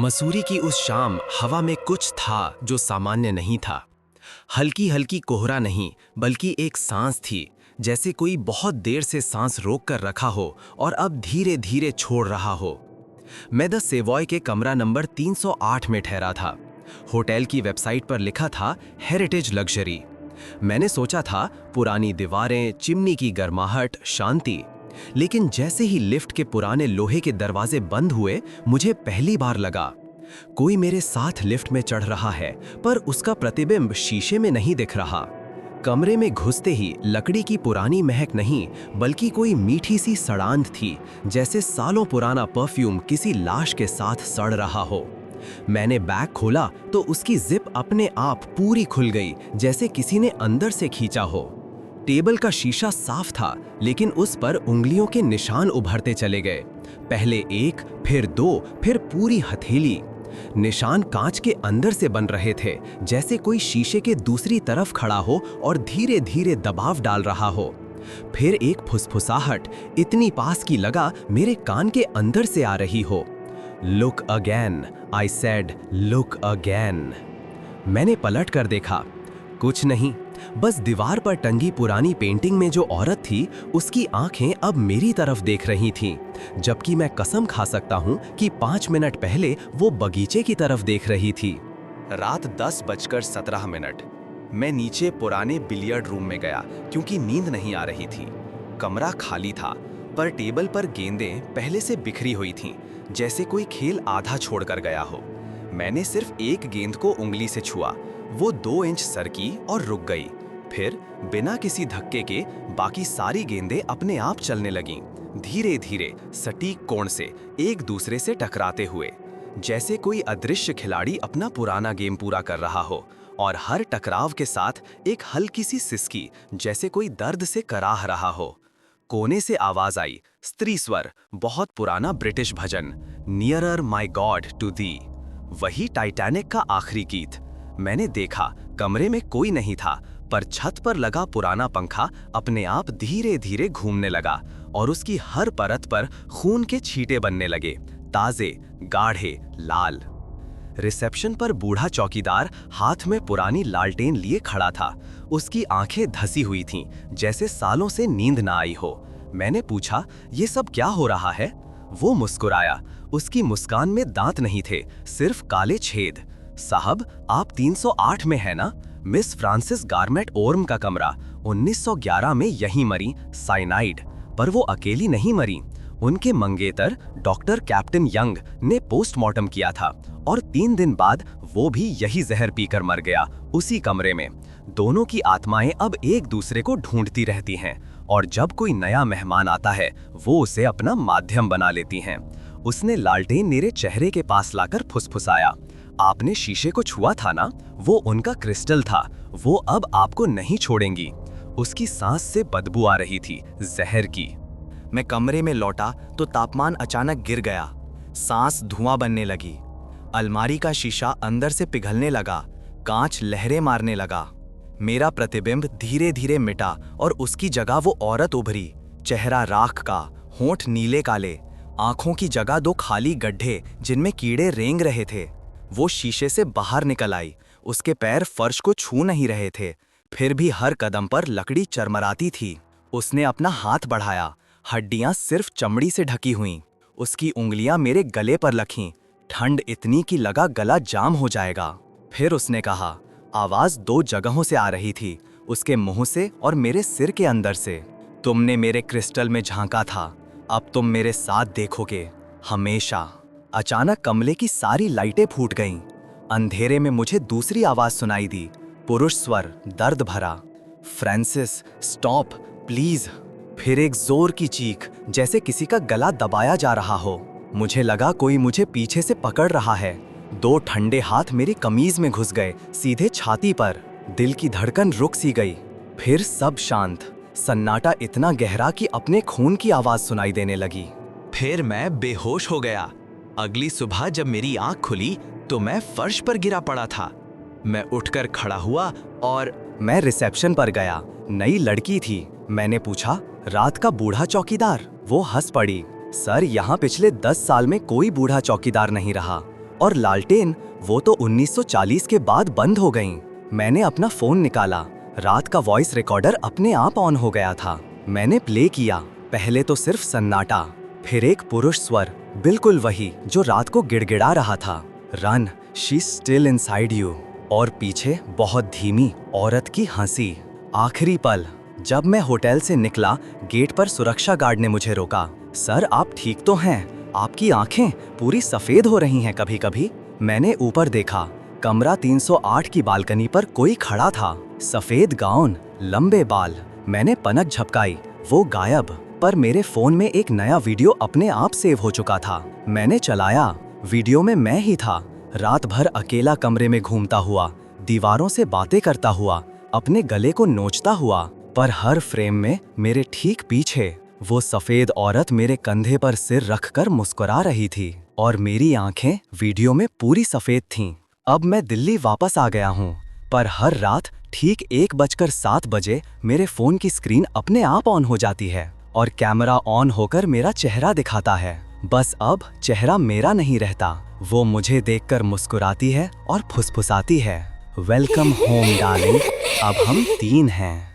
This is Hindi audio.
मसूरी की उस शाम हवा में कुछ था जो सामान्य नहीं था। हल्की हल्की कोहरा नहीं, बल्कि एक सांस थी, जैसे कोई बहुत देर से सांस रोक कर रखा हो और अब धीरे धीरे छोड़ रहा हो। मैं द सेवॉय के कमरा नंबर 308 में ठहरा था। होटल की वेबसाइट पर लिखा था हेरिटेज लग्जरी। मैंने सोचा था पुरानी दीवारें, चिमनी की गर्माहट, शांति। लेकिन जैसे ही लिफ्ट के पुराने लोहे के दरवाजे बंद हुए, मुझे पहली बार लगा कोई मेरे साथ लिफ्ट में चढ़ रहा है, पर उसका प्रतिबिंब शीशे में नहीं दिख रहा। कमरे में घुसते ही लकड़ी की पुरानी महक नहीं, बल्कि कोई मीठी सी सड़ांध थी, जैसे सालों पुराना परफ्यूम किसी लाश के साथ सड़ रहा हो। मैंने बैग खोला तो उसकी जिप अपने आप पूरी खुल गई, जैसे किसी ने अंदर से खींचा हो। टेबल का शीशा साफ था, लेकिन उस पर उंगलियों के निशान उभरते चले गए। पहले एक, फिर दो, फिर पूरी हथेली। निशान कांच के अंदर से बन रहे थे, जैसे कोई शीशे के दूसरी तरफ खड़ा हो और धीरे धीरे दबाव डाल रहा हो। फिर एक फुसफुसाहट, इतनी पास की लगा मेरे कान के अंदर से आ रही हो। Look again, I said, look again. मैंने पलट कर देखा, कुछ नहीं, बस दीवार पर टंगी पुरानी पेंटिंग में जो औरत थी, उसकी आंखें अब मेरी तरफ देख रही थीं, जबकि मैं कसम खा सकता हूं कि 5 मिनट पहले वो बगीचे की तरफ देख रही थी। रात 10:17। मैं नीचे पुराने बिलियर्ड रूम में गया, क्योंकि नींद नहीं आ रही थी। कमरा खाली था, पर टेबल पर गेंदें पहले से बिखरी हुई थीं, जैसे कोई खेल आधा छोड़कर गया हो। मैंने सिर्फ एक गेंद को उंगली से छुआ, वो 2 इंच सरकी और रुक गई। फिर बिना किसी धक्के के बाकी सारी गेंदें अपने आप चलने लगीं, धीरे धीरे सटीक कोण से एक दूसरे से टकराते हुए, जैसे कोई अदृश्य खिलाड़ी अपना पुराना गेम पूरा कर रहा हो। और हर टकराव के साथ एक हल्की सी सिसकी, जैसे कोई दर्द से कराह रहा हो। कोने से आवाज आई, स्त्री स्वर, बहुत पुराना ब्रिटिश भजन, nearer my God to thee. वही टाइटैनिक का आखिरी गीत। मैंने देखा कमरे में कोई नहीं था, पर छत पर लगा पुराना पंखा अपने आप धीरे धीरे घूमने लगा और उसकी हर परत पर खून के छींटे बनने लगे, ताजे, गाढ़े, लाल। रिसेप्शन पर बूढ़ा चौकीदार हाथ में पुरानी लालटेन लिए खड़ा था। उसकी आंखें धसी हुई थीं, जैसे सालों से नींद ना आई हो। मैंने पूछा, ये सब क्या हो रहा है? वो मुस्कुराया। उसकी मुस्कान में दांत नहीं थे, सिर्फ काले छेद। साहब, आप 308 में है ना? मिस फ्रांसिस गारमेट ओर्म का कमरा। 1911 में यहीं मरी, साइनाइड। पर वो अकेली नहीं मरी। उनके मंगेतर डॉक्टर कैप्टन यंग ने पोस्टमार्टम किया था, और 3 दिन बाद वो भी यही जहर पीकर मर गया, उसी कमरे में। दोनों की आत्माएं अब एक दूसरे को ढूंढती रहती हैं, और जब कोई नया मेहमान आता है, वो उसे अपना माध्यम बना लेती हैं। उसने लालटेन मेरे चेहरे के पास लाकर फुसफुसाया, आपने शीशे को छुआ था ना? वो उनका क्रिस्टल था, वो अब आपको नहीं छोड़ेंगी। उसकी सांस से बदबू आ रही थी, जहर की। मैं कमरे में लौटा तो तापमान अचानक गिर गया। सांस धुआं बनने लगी। अलमारी का शीशा अंदर से पिघलने लगा, कांच लहरें मारने लगा। मेरा प्रतिबिंब धीरे धीरे मिटा और उसकी जगह वो औरत उभरी। चेहरा राख का, होंठ नीले काले, आंखों की जगह 2 खाली गड्ढे जिनमें कीड़े रेंग रहे थे। वो शीशे से बाहर निकल आई। उसके पैर फर्श को छू नहीं रहे थे, फिर भी हर कदम पर लकड़ी चरमराती थी। उसने अपना हाथ बढ़ाया, हड्डियां सिर्फ चमड़ी से ढकी हुईं। उसकी उंगलियां मेरे गले पर लखीं, ठंड इतनी कि लगा गला जाम हो जाएगा। फिर उसने कहा, आवाज 2 जगहों से आ रही थी, उसके मुंह से और मेरे सिर के अंदर से। तुमने मेरे क्रिस्टल में झांका था, अब तुम मेरे साथ देखोगे, हमेशा। अचानक कमरे की सारी लाइटें फूट गईं। अंधेरे में मुझे दूसरी आवाज सुनाई दी, पुरुष स्वर, दर्द भरा, फ्रांसिस, स्टॉप, प्लीज। फिर एक जोर की चीख, जैसे किसी का गला दबाया जा रहा हो। मुझे लगा कोई मुझे पीछे से पकड़ रहा है। 2 ठंडे हाथ मेरी कमीज में घुस गए, सीधे छाती पर। दिल की धड़कन रुक सी गई। फिर सब शांत, सन्नाटा इतना गहरा कि अपने खून की आवाज सुनाई देने लगी। फिर मैं बेहोश हो गया। अगली सुबह जब मेरी आंख खुली तो मैं फर्श पर गिरा पड़ा था। मैं उठकर खड़ा हुआ और मैं रिसेप्शन पर गया। नई लड़की थी। मैंने पूछा, रात का बूढ़ा चौकीदार? वो हंस पड़ी। सर, यहाँ पिछले 10 साल में कोई बूढ़ा चौकीदार नहीं रहा। और लालटेन वो तो 1940 के बाद बंद हो गईं। मैंने अपना फोन निकाला। रात का वॉइस रिकॉर्डर अपने आप ऑन हो गया था। मैंने प्ले किया। पहले तो सिर्फ सन्नाटा, फिर एक पुरुष स्वर, बिल्कुल वही जो रात को गिड़गिड़ा रहा था, run, she still inside you. और पीछे बहुत धीमी औरत की हंसी। आखिरी पल, जब मैं होटल से निकला, गेट पर सुरक्षा गार्ड ने मुझे रोका। सर, आप ठीक तो हैं? आपकी आंखें पूरी सफेद हो रही हैं कभी कभी। मैंने ऊपर देखा। कमरा 308 की बालकनी पर कोई खड़ा था। सफेद गाउन, लंबे बाल। मैंने पनक झपकाई, वो गायब। पर मेरे फोन में एक नया वीडियो अपने आप सेव हो चुका था। मैंने चलाया। वीडियो में मैं ही था, रात भर अकेला कमरे में घूमता हुआ, दीवारों से बातें करता हुआ, अपने गले को नोचता हुआ। पर हर फ्रेम में मेरे ठीक पीछे वो सफेद औरत मेरे कंधे पर सिर रखकर मुस्कुरा रही थी, और मेरी आंखें वीडियो में पूरी सफेद थीं। अब मैं दिल्ली वापस आ गया हूँ, पर हर रात ठीक 1:07 मेरे फोन की स्क्रीन अपने आप ऑन हो जाती है और कैमरा ऑन होकर मेरा चेहरा दिखाता है। बस अब चेहरा मेरा नहीं रहता, वो मुझे देखकर मुस्कुराती है और फुसफुसाती है, वेलकम होम डार्लिंग, अब हम 3 हैं।